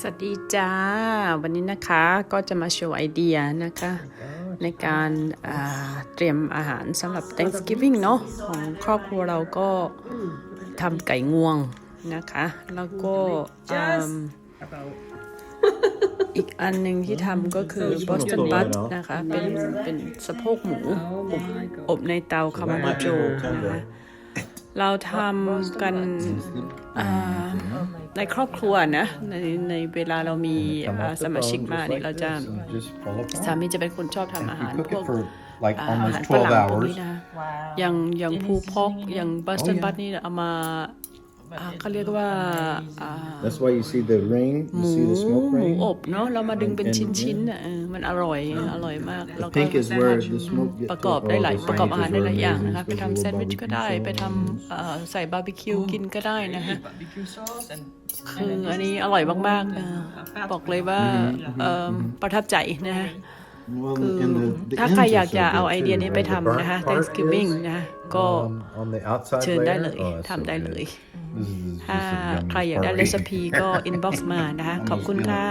สวัสดีจ้าวันนี้นะคะก็จะมาโชว์ไอเดียนะคะในการเตรียมอาหารสำหรับ Thanksgiving เนาะของครอบครัวเราก็ทำไก่งวงนะคะแล้วก็อีกอันหนึ่งที่ทำก็คือ Boston Butt นะคะเป็นสะโพกหมูอบในเตา Kamado นะคะเราทำกันในครอบครัวนะในเวลาเรามีสมาชิกมาเนี่ยเราจะสามีจะเป็นคนชอบทำอาหารพวกอาหารฝรั่งพวกนี้นะอย่างพูพอกอย่างบัสตันบัตนี่เอามาเขาเรียกว่าหมูอบเนาะเรามาดึงเป็นชิ้นๆมันอร่อยมากแล้วก็ประกอบอาหารได้หลายอย่างนะคะไปทำแซนด์วิชก็ได้ไปทำใส่บาร์บีคิวกินก็ได้นะคะคืออันนี้อร่อยมากๆบอกเลยว่าประทับใจนะคือถ้าใครอยากจะเอาไอเดียนี้ไปทำนะคะ Thanksgiving นะก็เชิญได้เลยทำได้เลยถ้าใครอยากได้เรซิปีก็ inbox มานะคะขอบคุณค่ะ